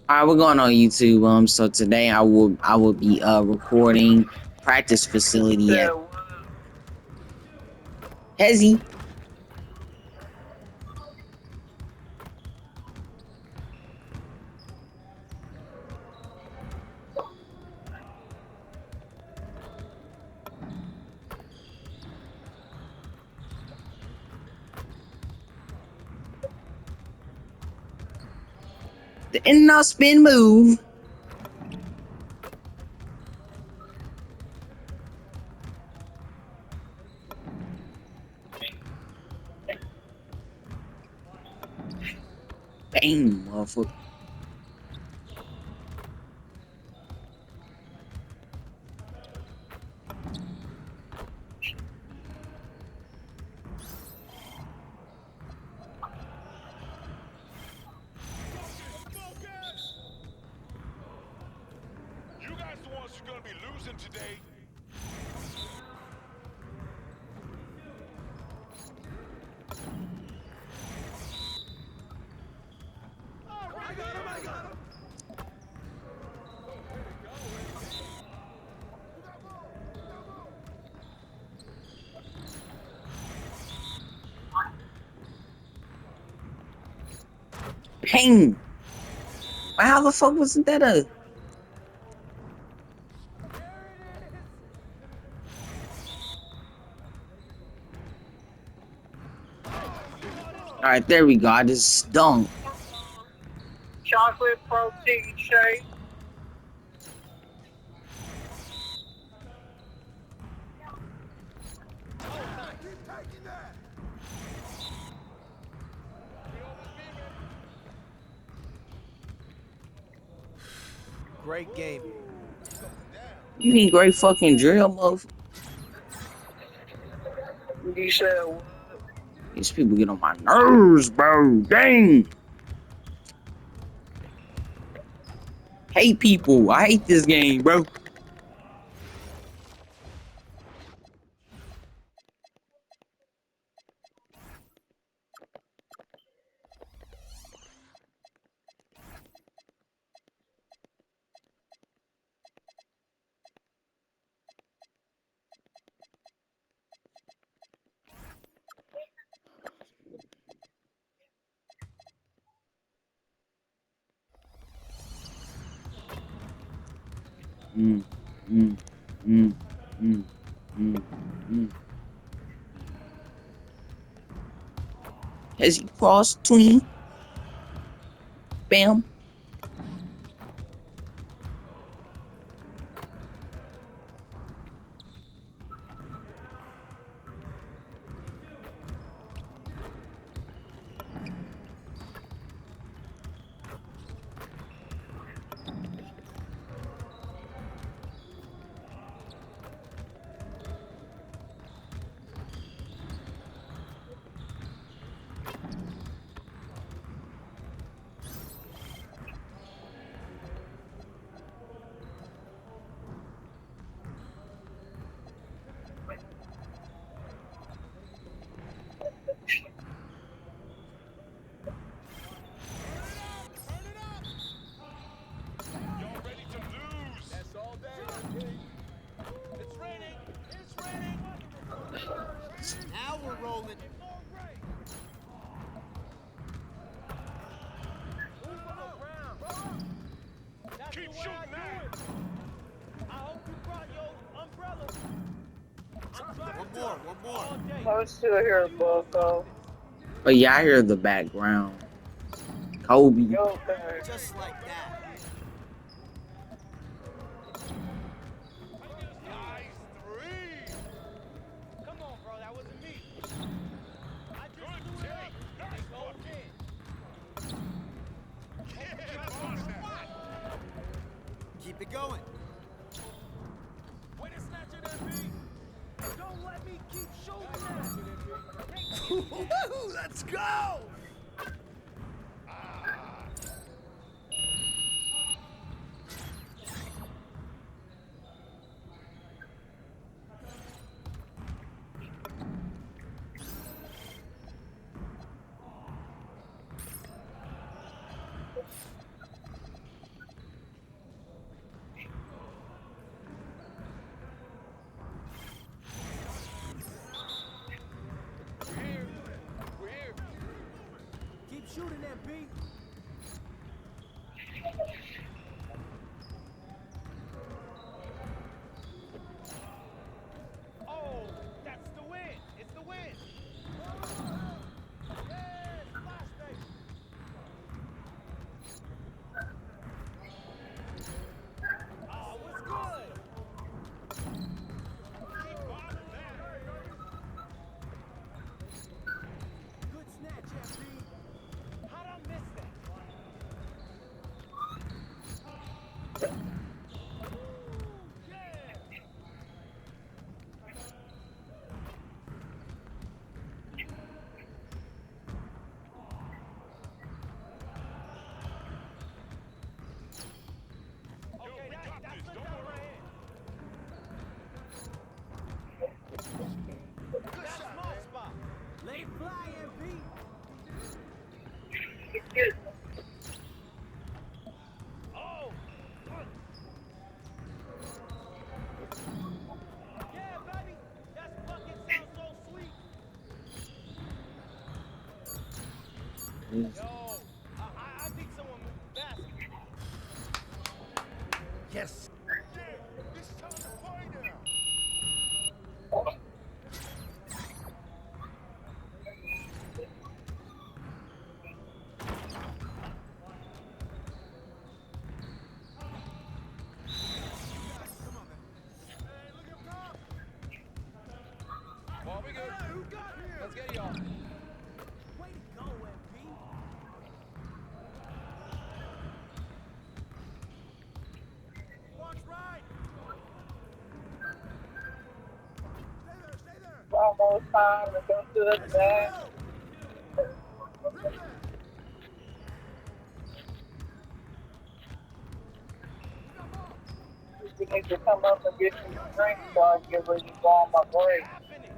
All right, we're going on YouTube. So today I will be recording practice You facility said at what? Hezi. The in and out spin move. Bang, motherfucker. You guys the ones who are gonna be losing today. Bang. How the fuck wasn't that a? All right, there we go. I just dunked. Chocolate protein shake. Great game. You mean great fucking drill, motherfucker? You said what? These people get on my nerves, bro. Dang. Hate people. I hate this game, bro. Mm, mm, mm, mm, mm, mm. As he crossed between, bam. Y'all ready to lose? That's all day. It's raining. It's raining. Now we're rolling. Keep shooting that. One more. I'm still here, Bucko. But yeah, I hear the background. Kobe. Okay. Just like that. Nice three. Good take. Nice bucket. Yeah, boss that. Keep it going. Way to snatch it, MP. Let's go! shooting, MP. Oh, that's the win. It's the win. Yeah, splash, baby. Oh, what's good? Keep up that. Good snatch, MP. How'd I miss that? Woo, yeah. Okay, that's the down right here. Good shot, my spot. Let it fly, MP. Oh. Yeah, baby. That fucking sounds so sweet. Yo, I think someone moved the basket. Yes. Yeah, it's time to fight now. Hey, look up top. Ball, we good. Hey, who got here? Let's get y'all. Way to go, MP. Box right. Stay there. Almost time to go to the back. Rip that. Who got ball? You need to come up and get some drinks so I can get ready to go on my break. Happening.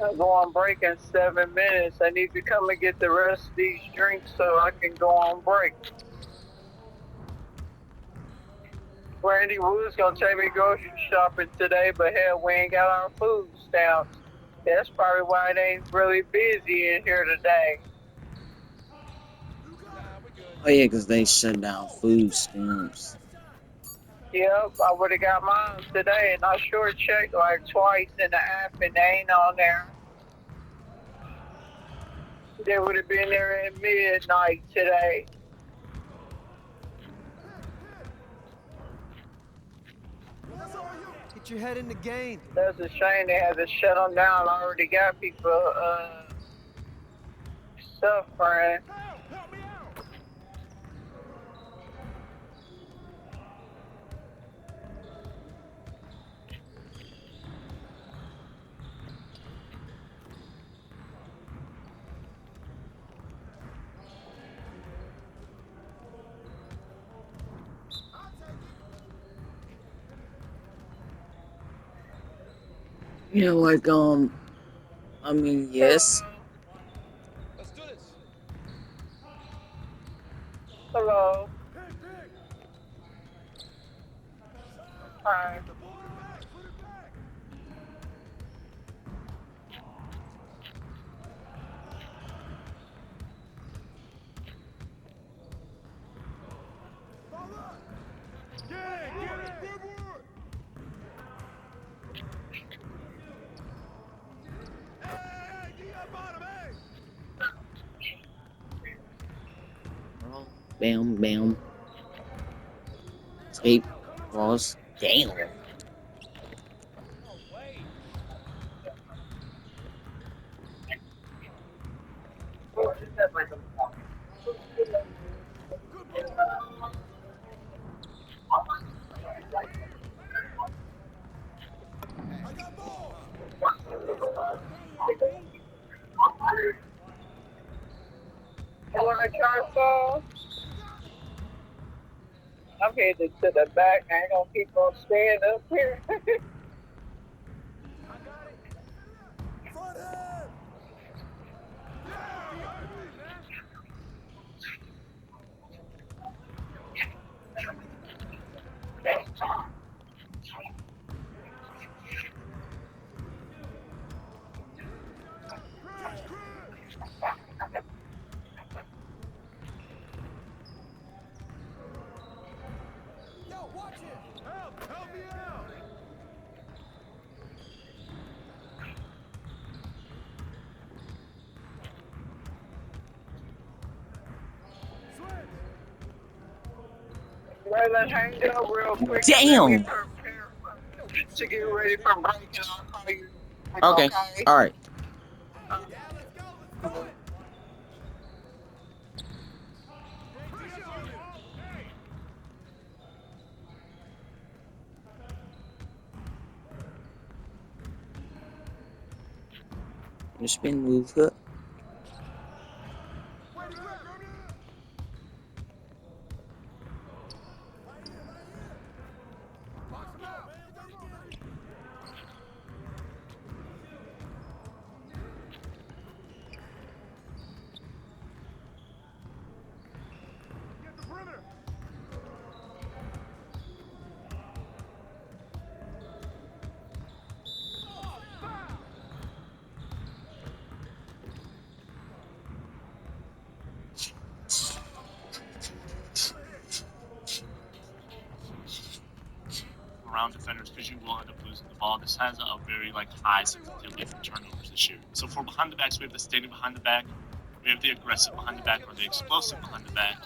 I go on break in 7 minutes. I need to come and get the rest of these drinks so I can go on break. Randy Wood's gonna take me grocery shopping today, but hell, we ain't got our food stamps. That's probably why it ain't really busy in here today. Nah, we good. Oh yeah, because they shut down food stamps. Yep, I would have got mine today, and I sure checked like twice in the app, and they ain't on there. They would have been there at midnight today. Get your head in the game. That's a shame they had to shut them down. I already got people suffering. Help me out. You know, like I mean, yes. Hello. Let's do this. Hello. Pick. Hi. Put it back. Put it back. Ball up. Yeah, get it. Goodwood. Hey, D up bottom, hey. Bam, bam. Escape. Cross. Damn. No way. Good ball. I got ball. You want a charge ball? I'm headed to the back. I ain't gonna keep on staying up here. I got it. Front him. Yeah, baby, man. Well, let's hang up real quick and let me Damn. prepare to get ready for break, and I'll call you back, Okay. okay? All right. Yeah, let's go. Let's do it. Pressure on him. Hey! The spin move hook. Way to go. Right here, right here. Box him out. Come on, man. Get the perimeter! Around defenders because you will end up losing the ball. This has a very high sensitivity for turnovers this year. So for behind the backs, we have the standing behind the back, we have the aggressive behind the back or the explosive behind the back.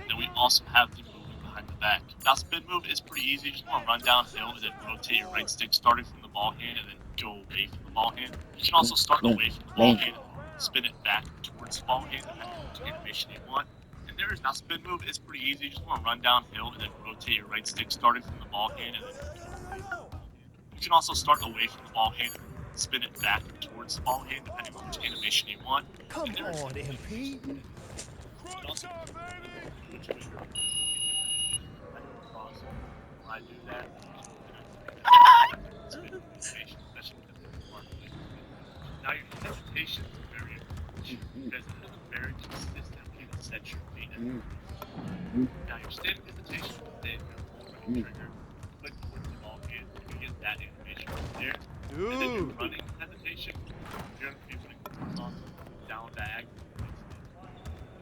Then we also have the moving behind the back. Now spin move is pretty easy. You just want to run downhill and then rotate your right stick starting from the ball hand and then go away from the ball hand. You can also start away from the ball hand and spin it back towards the ball hand depending on which animation you want. And there is now spin move is pretty easy. You just want to run downhill and then rotate your right stick starting from the ball hand and then you can also start away from the ball hand and spin it back towards the ball hand depending on which animation you want. Come on, MP. Crunch time, baby! Which way you're I do a cross when I do that. Spin animation, especially because it's a part of it. Now your hesitation is very important because it is very consistently set your feet. Now your standing hesitation is then your full running trigger. Click towards the ball hand, you get that animation right there. And then your running hesitation, you're going to be putting horizontal down diagonal.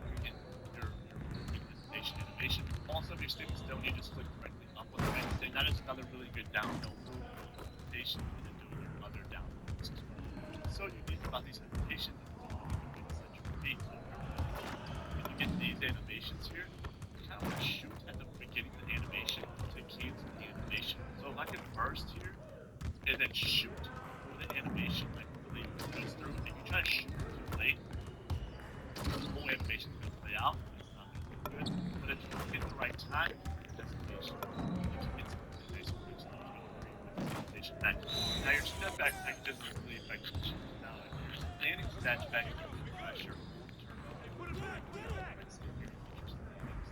You get your moving hesitation animation. Also, if you're standing still, you just click directly up on the right stick. That is another really good downhill move hesitation and then doing your other downhill moves as well. So unique about these hesitations is it's a really good way to set your feet. So when you get these animations here, you kind of want to shoot at the beginning of the animation to cancel the animation. So if I can burst here and then shoot before the animation really goes through, if you try to shoot too late, the whole animation is going to play out. It's not going to look good. But if you hit the right time, destination, you can get some really nice moves and you can very good destination back. Now your step back tank doesn't really affect the shoot. Now if you're standing snatch back, you can pressure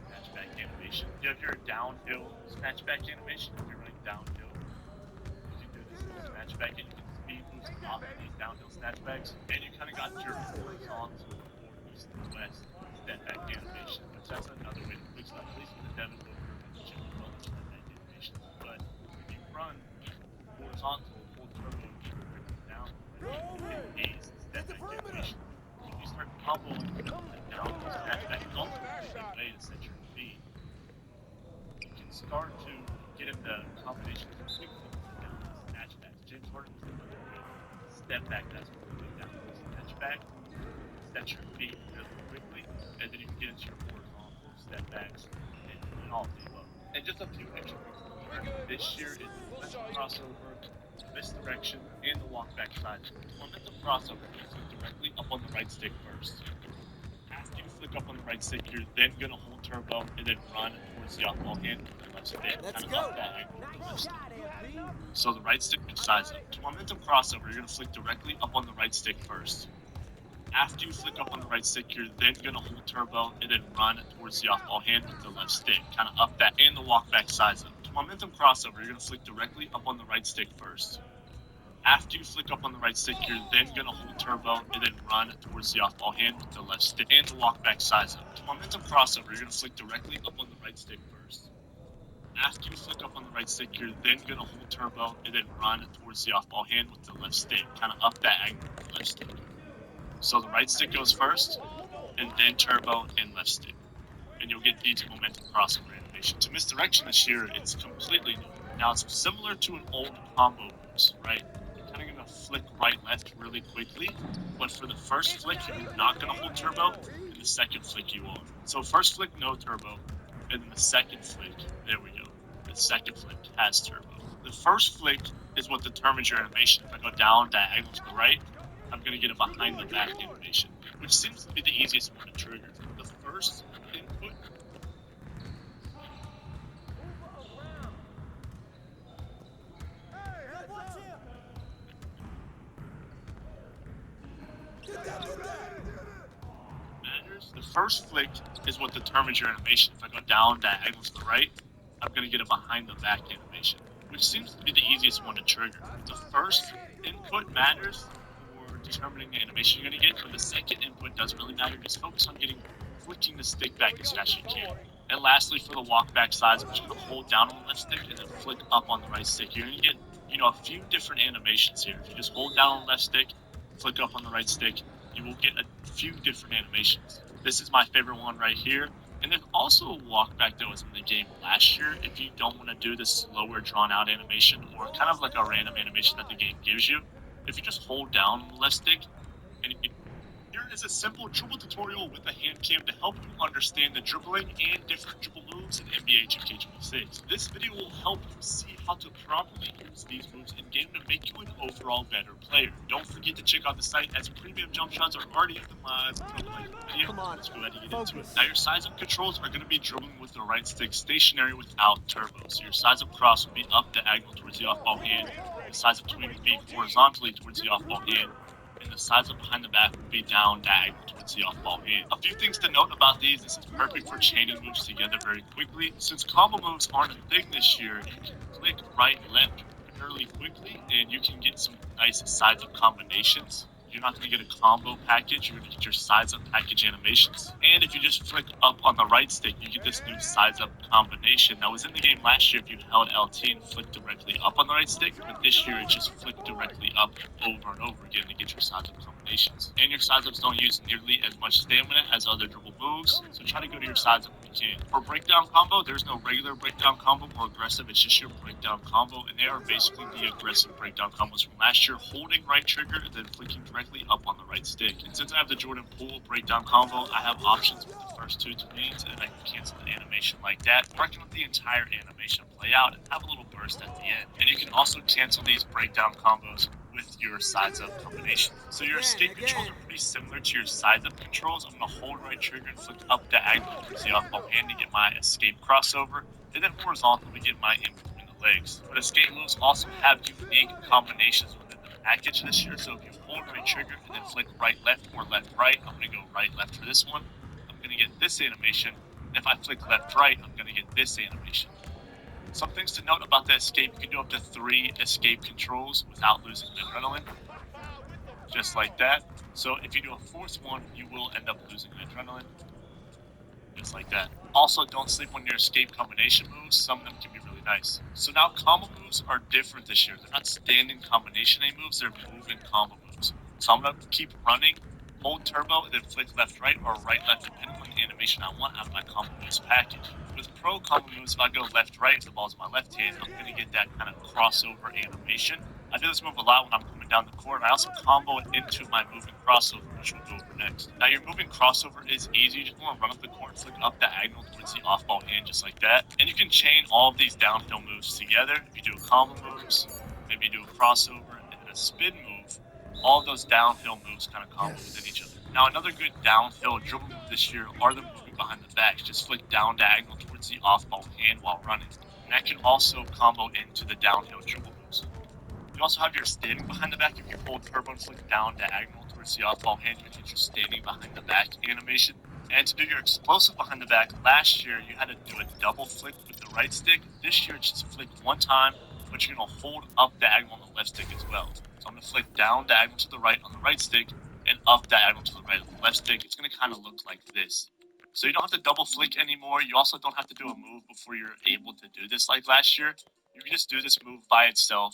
snatch back animation. You have your downhill snatch back animation. If you're running downhill, you can do this little snatch back and you can speed boost off of these downhill snatch backs. And you kind of got your horizontal or east and west step back animation, which that's another way to quick stop, at least with the Devin Booker and Jimmy Butler step back animations. But if you run horizontal, full turbo, down, ease step back animation, if you start comboing the downhill snatch back, it's also a really good way to set your feet. You can start to get in the combination of quick down snatch backs. James Harden was another good step back that's really good down snatch back. Set your feet really quickly, and then you can get into your horizontal step backs and all of the above. And just a few extra things to learn this year is the momentum crossover, misdirection, and the walk back side. Momentum crossover, you flick directly up on the right stick first. After you flick up on the right stick, you're then gonna hold turbo and then run towards the off ball hand with the left stick, Let's kind of go. up that angle with the left Nice stick. shot, MP. So the right stick can size up. To momentum crossover, you're gonna flick directly up on the right stick first. After you flick up on the right stick, you're then gonna hold turbo and then run towards the off ball hand with the left stick, kind of up that and the walk back size up. To momentum crossover, you're gonna flick directly up on the right stick first. After you flick up on the right stick, you're then gonna hold turbo and then run towards the off ball hand with the left stick and the walk back size up. To momentum crossover, you're gonna flick directly up on the right stick first. After you flick up on the right stick, you're then gonna hold turbo and then run towards the off ball hand with the left stick, kind of up that angle with the left stick. So the right stick goes first, and then turbo and left stick. And you'll get these momentum crossover animations. To misdirection this year, it's completely new. Now it's similar to an old combo moves, right? You're kind of gonna flick right left really quickly, but for the first flick you're not gonna hold turbo, and the second flick you are. So first flick no turbo, And then the second flick, there we go. The second flick has turbo. The first flick is what determines your animation. If I go down diagonal to the right, I'm going to get a behind the back animation, which seems to be the easiest one to trigger. The first input. Hey, watch him! Get that, get that! Matters. The first flick is what determines your animation. If I go down diagonal to the right, I'm going to get a behind the back animation, which seems to be the easiest one to trigger. The first input matters for determining the animation you're going to get, but the second input doesn't really matter. Just focus on flicking the stick back as fast as you can. And lastly, for the walk back sides, I'm just going to hold down on the left stick and then flick up on the right stick. You're going to get, a few different animations here. If you just hold down on the left stick, flick up on the right stick, you will get a few different animations. This is my favorite one right here. And there's also a walk back that was in the game last year if you don't want to do the slower drawn out animation or kind of like a random animation that the game gives you. If you just hold down on the left stick and here is a simple dribble tutorial with a hand cam to help you understand the dribbling and different dribble moves in NBA 2K26. This video will help you see how to properly use these moves in game to make you an overall better player. Don't forget to check out the site as premium jump shots are already up and live. Go like the video. Come on, let's go ahead and get into it. focus. Now your size up controls are going to be dribbling with the right stick stationary without turbo. So your size up cross will be up diagonal towards the off ball hand. The size up swing will be horizontally towards the off ball hand, and the sides up behind the back will be down diagonal towards the off-ball hand. A few things to note about these: this is perfect for chaining moves together very quickly. Since combo moves aren't a thing this year, you can click right, left fairly quickly, and you can get some nice sides up combinations. You're not going to get a combo package, you're going to get your sides up package animations. And if you just flick up on the right stick, you get this new sides up combination that was in the game last year if you held LT and flicked directly up on the right stick, but this year it just flicked directly up over and over again to get your sides up combinations. And your sides ups don't use nearly as much stamina as other dribble moves, so try to go to your sides up when you can. For breakdown combo, there's no regular breakdown combo or aggressive, it's just your breakdown combo, and they are basically the aggressive breakdown combos from last year, holding right trigger and then flicking directly up on the right stick. And since I have the Jordan Poole breakdown combo, I have options with the first two tweens, and I can cancel the animation like that, or I can let the entire animation play out and have a little burst at the end. And you can also cancel these breakdown combos with your sides up combination. So your escape controls are pretty similar to your sides up controls. I'm going to hold right trigger and flick up diagonal towards the off ball hand to get my escape crossover, and then horizontal to get my in between the legs. But escape moves also have unique combinations within the package this year. So if you hold right trigger and then flick right left or left right, I'm going to go right left for this one. I'm going to get this animation. And if I flick left right, I'm going to get this animation. Some things to note about the escape: you can do up to 3 escape controls without losing the adrenaline, just like that. So if you do a fourth one, you will end up losing adrenaline, just like that. Also, don't sleep on your escape combination moves. Some of them can be really nice. So now combo moves are different this year. They're not standing combination A moves, they're moving combo moves. So I'm going to keep running, hold turbo, and then flick left right or right left depending on the animation I want out of my combo moves package. With pro combo moves, if I go left right, if the ball's in my left hand, I'm going to get that kind of crossover animation. I do this move a lot when I'm coming down the court, and I also combo it into my moving crossover, which we'll go over next. Now, your moving crossover is easy. You just want to run up the court and flick up diagonal towards the off-ball hand, just like that. And you can chain all of these downhill moves together. If you do a combo moves, maybe you do a crossover, and then a spin move, all of those downhill moves kind of combo within each other. Now, another good downhill dribble move this year are the moving behind the back. Just flick down diagonal towards the off-ball hand while running. And that can also combo into the downhill dribble moves. You also have your standing behind the back. If you hold turbo and flick down diagonal towards the off-ball hand, you get your standing behind the back animation. And to do your explosive behind the back, last year you had to do a double flick with the right stick. This year it's just flick one time, but you're going to hold up diagonal on the left stick as well. So I'm going to flick down diagonal to the right on the right stick and up diagonal to the right on the left stick. It's going to kind of look like this. So you don't have to double flick anymore. You also don't have to do a move before you're able to do this like last year. You can just do this move by itself